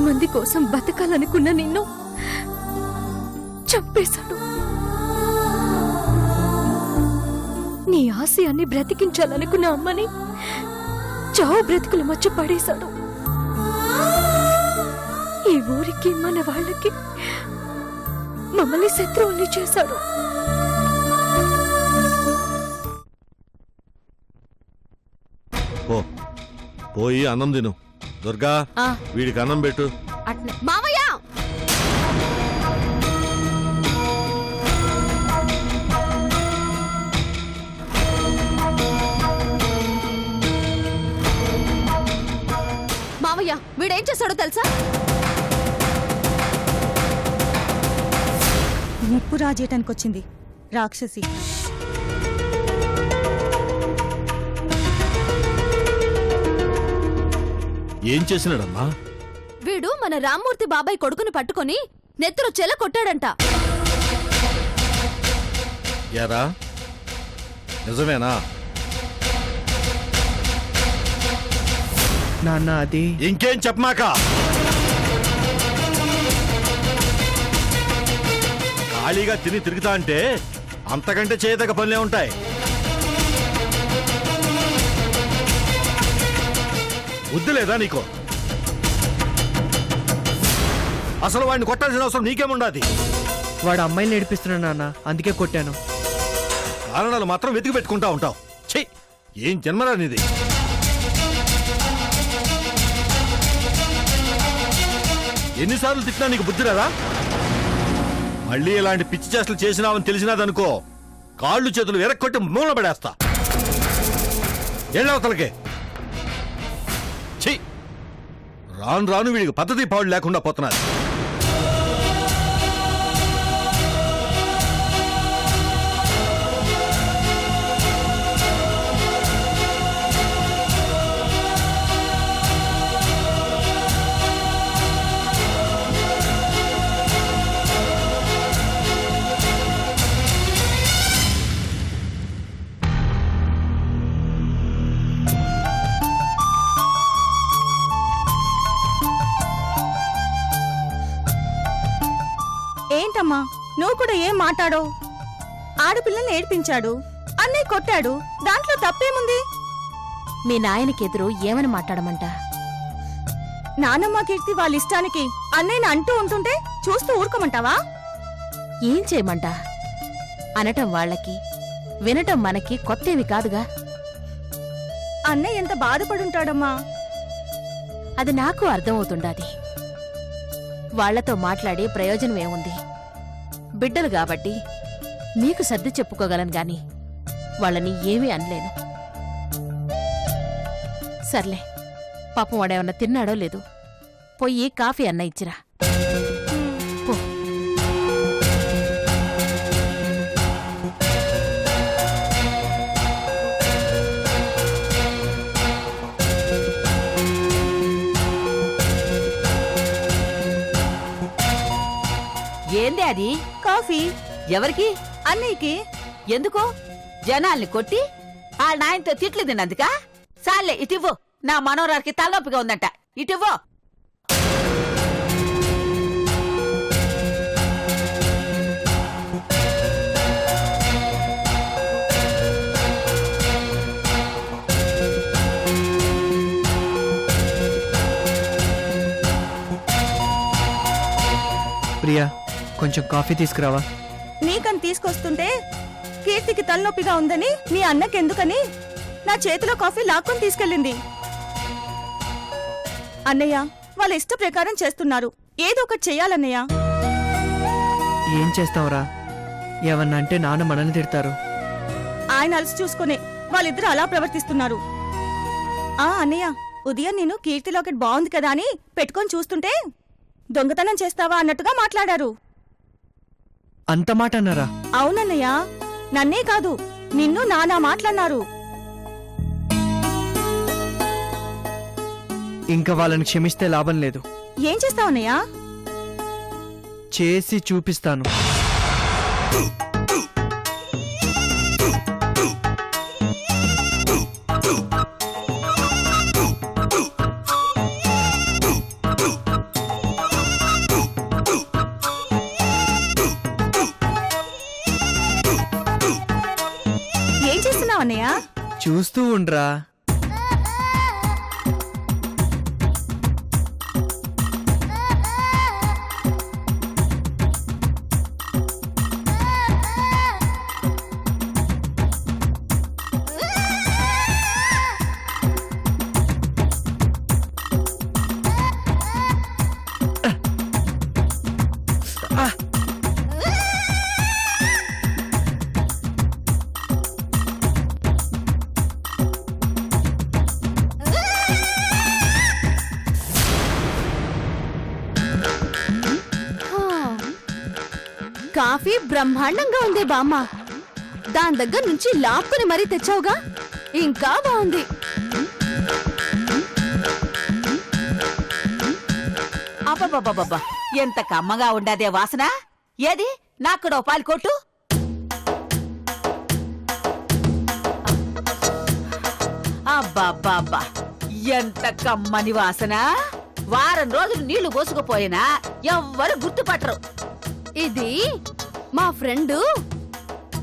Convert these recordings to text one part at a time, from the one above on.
ఎంతమంది కోసం బతకాలనుకున్న నిన్ను చంపేశాడు. నీ ఆశయాన్ని బ్రతికించాలనుకున్న అమ్మని చావు బ్రతుకుల మధ్య పడేశాడు. ఈ ఊరికి మన వాళ్ళకి మమ్మల్ని శత్రువుల్ని చేశాడు. పోయి అన్నం తిను. దుర్గా, వీడికి అన్నం పెట్టు. మామయ్య, మామయ్య వీడేం చేశాడో తెలుసా? నిప్పు రాజేయటానికి వచ్చింది రాక్షసి. ఏం చేసినాడమ్మా? వీడు మన రామ్మూర్తి బాబాయ్ కొడుకుని పట్టుకొని నెత్తురు చెల కొట్టాడంట. యారా, నిజమేనా? నాన్న అది ఇంకేం చెప్పమాక. ఖాళీగా తిరుగుతా అంటే అంతకంటే చేయదగ్గ పనులే ఉంటాయి. బుద్ధి లేదా నీకు? అసలు వాడిని కొట్టాల్సిన అవసరం నీకేముండాది? వాడు అమ్మాయిని ఏడిపిస్తున్నాడు నాన్న, అందుకే కొట్టాను. కారణాలు మాత్రం వెతికి పెట్టుకుంటా ఉంటావు. ఛీ, ఏం జన్మరా నీది? ఎన్నిసార్లు తిట్టినా నీకు బుద్ధి రాదా? మళ్ళీ ఇలాంటి పిచ్చి చేష్టలు చేసినావని తెలిసినాదనుకో, కాళ్ళు చేతులు ఎరక్కొట్టి మూల పడేస్తా. ఎళ్ళవతలకే. ఛీ, రాను రాను వీడికి పద్ధతి పాడు లేకుండా పోతున్నది. ఏంటమ్మా నువ్వు కూడా ఏం మాట్లాడో? ఆడపిల్లని ఏడ్పించాడు, అన్నయ్య కొట్టాడు, దాంట్లో తప్పేముంది? మీ నాయనకెదురు ఏమని మాట్లాడమంట? నానమ్మ కీర్తి వాళ్ళ ఇష్టానికి అన్నయ్యని అంటూ ఉంటుంటే చూస్తూ ఊరుకోమంటావా? ఏం చేయమంట? అనటం వాళ్ళకి, వినటం మనకి కొత్తేవి కాదుగా. అన్నయ్య ఎంత బాధపడుంటాడమ్మా. అది నాకు అర్థమవుతుండాది. వాళ్లతో మాట్లాడి ప్రయోజనం ఏముంది? బిడ్డలు కాబట్టి మీకు సర్ది చెప్పుకోగలను గాని వాళ్ళని ఏమీ అనలేను. సర్లే, పాపం వాడేమన్నా తిన్నాడో లేదు, పొయ్యి కాఫీ అన్న ఇచ్చిరా. పో. ఏంది అది? కాఫీ. ఎవరికి? అన్నయ్యకి. ఎందుకో? జనాల్ని కొట్టి ఆ నాయనతో తిట్లు తిన్నందుక? సాలే, ఇటివ్వు. నా మనోరానికి తలనొప్పిగా ఉందంట, ఇటివ్వు. ప్రియా, కొంచెం కాఫీ తీసుకురావా? నీకని తీసుకొస్తుంటే కీర్తికి తలనొప్పిగా ఉందని నీ అన్నకెందుకని నా చేతిలో కాఫీ లాక్కొని తీసుకెళ్ళింది. అన్నయ్య, వాళ్ళ ఇష్ట ప్రకారం చేస్తున్నారు, ఏదో ఒకటి చెయ్యాలన్నయ్య. ఏం చేస్తావురా? ఏమన్నా అంటే నాన్న మనల్ని తిడతారు. ఆయన అలసి చూసుకునే వాళ్ళిద్దరూ అలా ప్రవర్తిస్తున్నారు. అన్నయ్య, ఉదయం నేను కీర్తి లాకెట్ బాగుంది కదా అని పెట్టుకొని చూస్తుంటే దొంగతనం చేస్తావా అన్నట్టుగా మాట్లాడారు. అంత మాట అన్నారా? అవునన్నయ్య, నన్నే కాదు నిన్ను నానా మాట్లాడినారు. ఇంకా వాళ్ళని క్షమిస్తే లాభం లేదు. ఏం చేస్తావన్నయ్య? చేసి చూపిస్తాను. చూస్తూ ఉండ్రా. కాఫీ బ్రహ్మాండంగా ఉంది బామ్మ. దాని దగ్గర నుంచి లాక్కుని మరీ తెచ్చావుగా, ఇంకా బాగుంది. అబ్బబ్బబ్బబ్బా, ఎంత కమ్మగా ఉండదే వాసన. ఏది నాక్కడో పాలు కొట్టు. అబ్బబ్బబ్బా, ఎంత కమ్మని వాసన. వారం రోజులు నీళ్లు పోసుకుపోయినా ఎవ్వరు గుర్తుపట్టరు. ఇది మా ఫ్రెండ్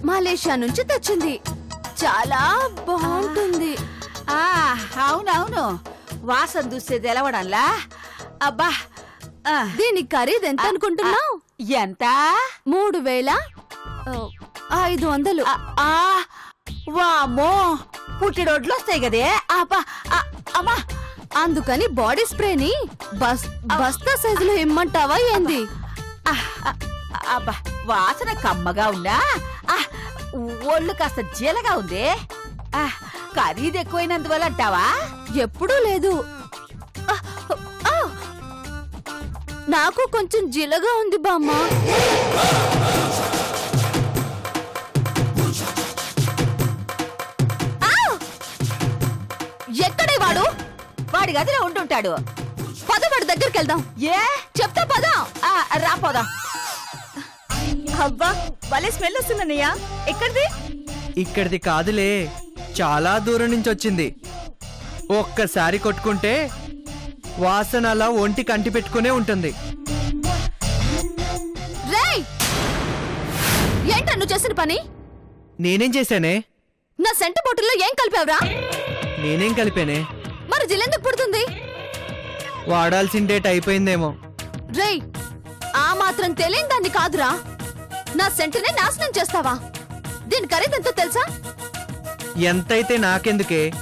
మలేషియా నుంచి తెచ్చింది. చాలా బాగుంటుంది. ఆ అవునవును, వాసన చూస్తే తెలవడంలా. అబ్బా, ఆ, దీని ఖరీదు ఎంత అనుకుంటున్నావు? ఎంత? 3,500. ఆ, వామ్మో, పుట్టిడొడ్లు వస్తాయి కదే. అబ్బా, అమ్మా, అందుకని బాడీ స్ప్రేని బస్తా సైజులో ఇమ్మంటావా ఏంది? అబ్బా, వాసన కమ్మగా ఉన్నా ఒళ్ళు కాస్త జీలగా ఉంది. ఖరీదు ఎక్కువైనందువల్ల అంటావా? ఎప్పుడూ లేదు. నాకు కొంచెం జిలగా ఉంది బామ్మ. ఎక్కడే వాడు? వాడి గదిలో ఉంటుంటాడు. పద, వాడి దగ్గరికి వెళ్దాం. ఏ చెప్తా పద. రాపోదాం. అబ్బా, భలే స్మెల్ వస్తుందన్నయ్య. ఎక్కడిది? ఇక్కడిది కాదులే, చాలా దూరం నుంచి వచ్చింది. ఒక్కసారి కొట్టుకుంటే వాసన అలా ఒంటికి అంటి పెట్టుకునే ఉంటుంది. రేయ్, ఏంటా నువ్వు చేసిన పని? నేనేం చేశానే? నా సెంటు బాటిల్లో ఏం కలిపావురా? నేనేం కలిపానే? మరి జిలెందుకు పుడుతుంది? వాడాల్సిన డేట్ అయిపోయిందేమో. రేయ్, ఆ మాత్రం తెలియని దాన్ని కాదురా, నా సెంటునే నాశనం చేస్తావా? దీని ఖరీదెంతో తెలుసా? ఎంతైతే నాకెందుకే,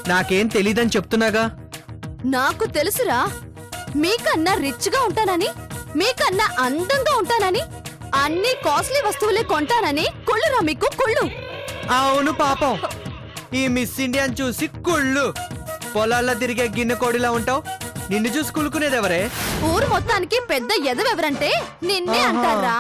నాకేం తెలీదని చెప్తున్నాగా. నాకు తెలుసురా, మీకన్నా రిచ్ గా ఉంటానని, మీకన్నా అందంగా ఉంటానని, అన్ని కాస్ట్లీ వస్తువులే కొంటానని కుళ్ళురా మీకు, కుళ్ళు. అవును పాపం, ఈ మిస్ ఇండియాని చూసి కుళ్ళు. పొలాల్లో తిరిగే గిన్నె కోడిలా ఉంటావు, నిన్ను చూసి కులుకునేదెవరే? ఊరు మొత్తానికి పెద్ద ఎదవెవరంటే నిన్నే అంటారా?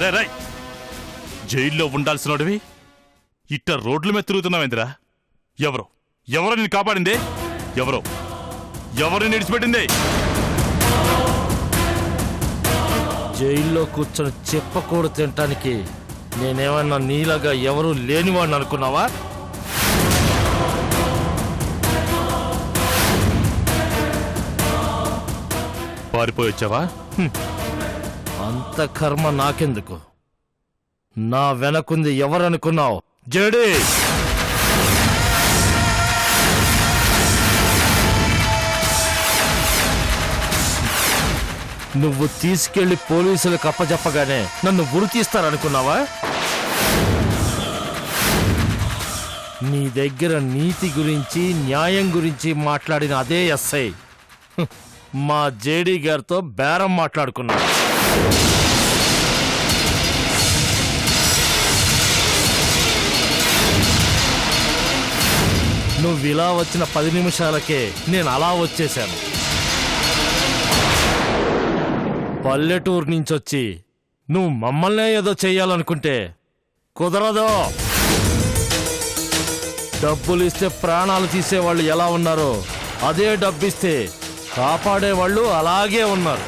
రే రే జైల్లో ఉండాల్సినోడివి ఇట్ట రోడ్ల మీద తిరుగుతున్నావేంద్రా? ఎవరు ఎవరు నిన్ను కాపాడింది? ఎవరు ఎవరిని నిడిచిపెట్టింది? జైల్లో కూర్చొని చెప్పకూడదు తినటానికి నేనేమన్నా నీలాగా ఎవరూ లేనివాడిని అనుకున్నావా? పారిపోయి వచ్చావా? అంత కర్మ నాకెందుకు? నా వెనకుంది ఎవరనుకున్నావు? జేడీ! నువ్వు తీసుకెళ్లి పోలీసులకు అప్పచెప్పగానే నన్ను ఉరి తీస్తారనుకున్నావా? నీ దగ్గర నీతి గురించి న్యాయం గురించి మాట్లాడిన అదే ఎస్ఐ మా జేడీ గారితో బేరం మాట్లాడుకున్నాడు. నువ్వు ఇలా వచ్చిన 10 నిమిషాలకే నేను అలా వచ్చేశాను. పల్లెటూరు నుంచొచ్చి నువ్వు మమ్మల్నే ఏదో చెయ్యాలనుకుంటే కుదరదు. డబ్బులు ఇస్తే ప్రాణాలు తీసేవాళ్ళు ఎలా ఉన్నారో అదే డబ్బిస్తే కాపాడేవాళ్ళు అలాగే ఉన్నారు.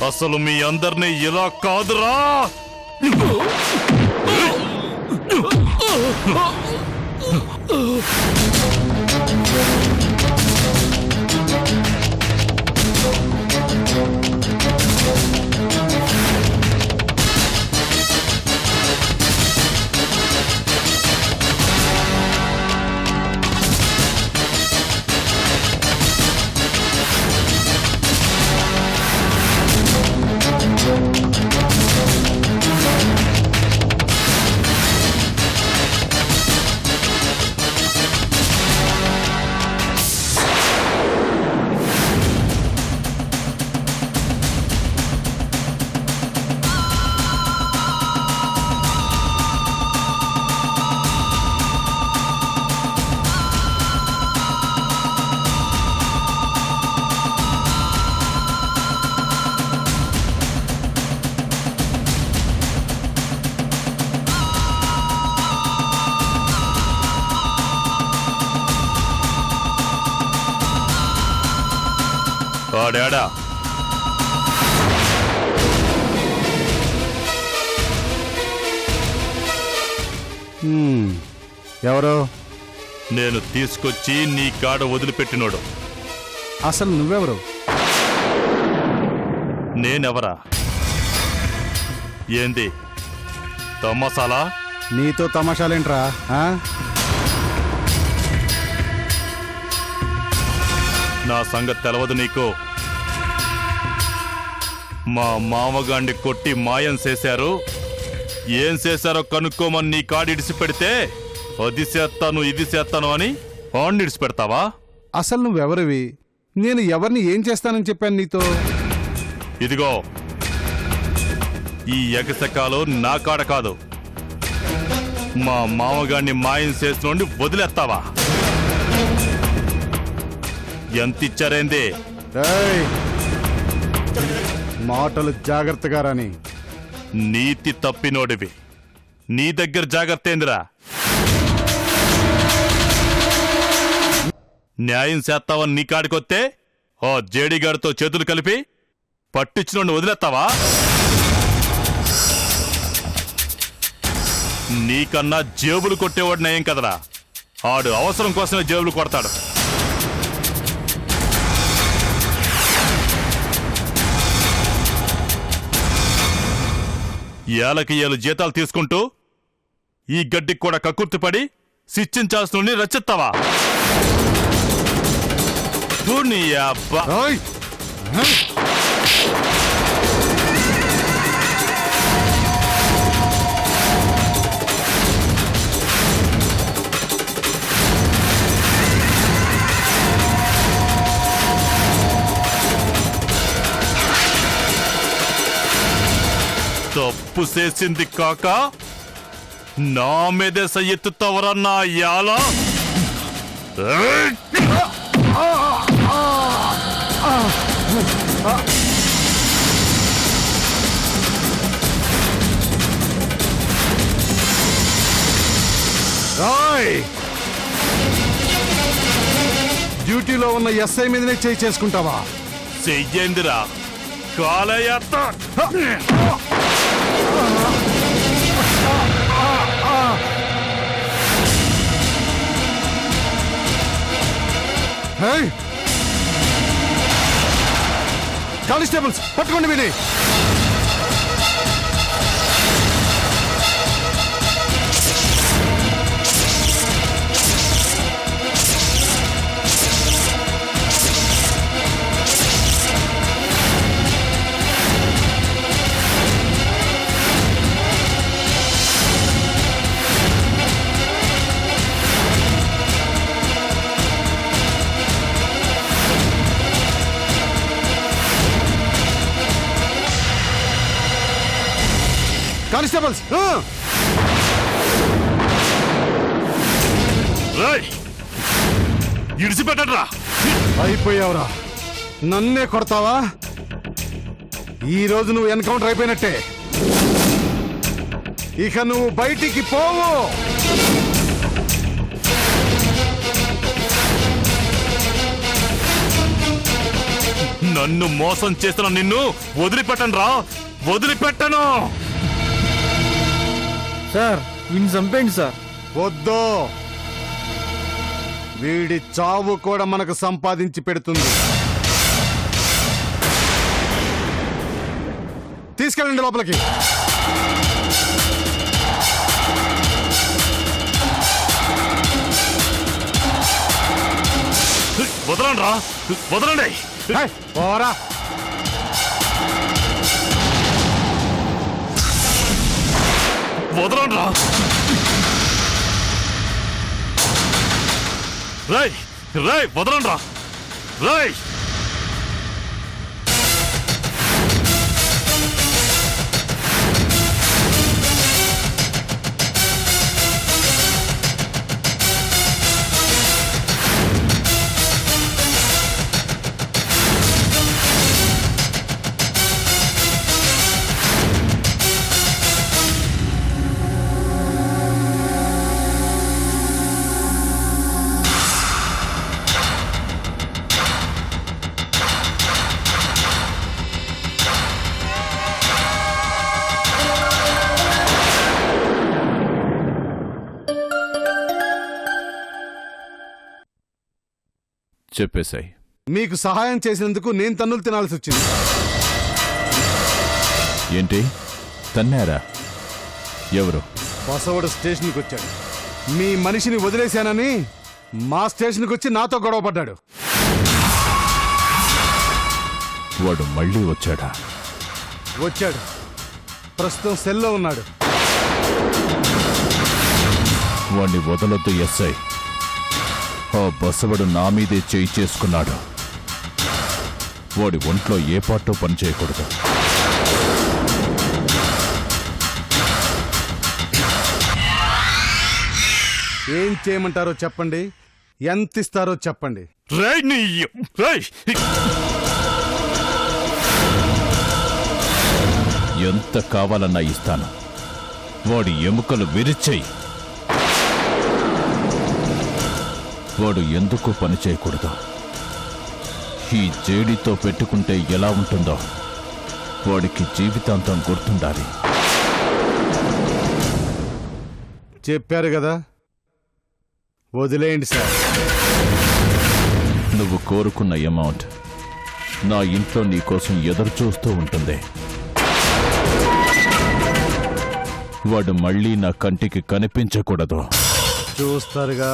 అసలు మీ అందరినీ ఇలా కాదురా. వాడాడా? ఎవరు? నేను తీసుకొచ్చి నీ కాడ వదిలిపెట్టినోడు. అసలు నువ్వెవరు? నేనెవరా? ఏంది తమాసాలా? నీతో తమాషాలేంట్రా? నా సంగతి తెలవదు నీకు. మా మామగాండి కొట్టి మాయం చేశారు. ఏం చేశారో కనుక్కోమని నీ కాడి ఇడిసి పెడితే అది చేస్తాను ఇది చేస్తాను అని ఆడిని ఇడిసి పెడతావా? అసలు నువ్వెవరివి? నేను ఎవరిని ఏం చేస్తానని చెప్పాను నీతో? ఇదిగో ఈ ఎగసకాలు నా కాడ కాదు. మా మామగాడిని మాయం చేసినోండి వదిలేస్తావా? ఎంత ఇచ్చారేంది? రేయ్, మాటలు జాగ్రత్తగా రాని. నీతి తప్పినోడివి. నీ దగ్గర జాగ్రత్త ఏందిరా? న్యాయం చేస్తావని నీ కాడికొస్తే ఓ జేడీగాడితో చేతులు కలిపి పట్టించినోడిని వదిలేస్తావా? నీకన్నా జేబులు కొట్టేవాడు నయం కదరా. ఆడు అవసరం కోసమే జేబులు కొడతాడు. ఏళ్ళకి ఏళ్ళు జీతాలు తీసుకుంటూ ఈ గడ్డికి కూడా కక్కుర్తిపడి శిక్షించాల్సిన రచిస్తావా? నీ అబ్బా. తప్పు చేసింది కాక నా మీదే సయ్యెత్తుతావరా నా యాల? రాయ్ డ్యూటీలో ఉన్న ఎస్ఐ మీదనే చేయి చేసుకుంటావా? చెయ్యేందిరా కాలయాత్ర కానిస్టేబుల్స్ పట్టుకోండి విని. కానిస్టేబుల్స్ ఇడిచిపెట్టరా. అయిపోయావురా, నన్నే కొడతావా? ఈ రోజు నువ్వు ఎన్కౌంటర్ అయిపోయినట్టే. ఇక నువ్వు బయటికి పోవు. నన్ను మోసం చేస్తున్న నిన్ను వదిలిపెట్టను రా, వదిలిపెట్టను. సార్ వీడిని చంపేయండి సార్. వద్దు, వీడి చావు కూడా మనకు సంపాదించి పెడుతుంది. తీసుకెళ్ళండి లోపలికి. వదలండి రా, వదలండి. పోరా. వదలండి రా. రై రై వదలండి రా. రై చెప్పేశాయి. మీకు సహాయం చేసినందుకు నేను తన్నులు తినాల్సి వచ్చింది. ఏంటి తన్నారా? ఎవరు? బసవడు స్టేషన్కి వచ్చాడు. మీ మనిషిని వదిలేశానని మా స్టేషన్కి వచ్చి నాతో గొడవ పడ్డాడు. వాడు మళ్ళీ వచ్చాడా? వచ్చాడు. ప్రస్తుతం సెల్లో ఉన్నాడు. వాణ్ణి వదలొద్దు ఎస్ఐ. ఆ బసవడు నా మీదే చేయి చేసుకున్నాడు. వాడి ఒంట్లో ఏ పాటో పని చేయకూడదు. ఏం చేయమంటారో చెప్పండి, ఎంత ఇస్తారో చెప్పండి. రై నీ రై ఎంత కావాలన్నా ఇస్తాను. వాడి ఎముకలు విరిచేయి. వాడు ఎందుకు పని చేయకూడదు? ఈ జేడితో పెట్టుకుంటే ఎలా ఉంటుందో వాడికి జీవితాంతం గుర్తుండాలి. చెప్పారు కదా, వదిలేయండి సార్. నువ్వు కోరుకున్న అమౌంట్ నా ఇంట్లో నీకోసం ఎదురు చూస్తూ ఉంటుంది. వాడు మళ్ళీ నా కంటికి కనిపించకూడదు. చూస్తారుగా.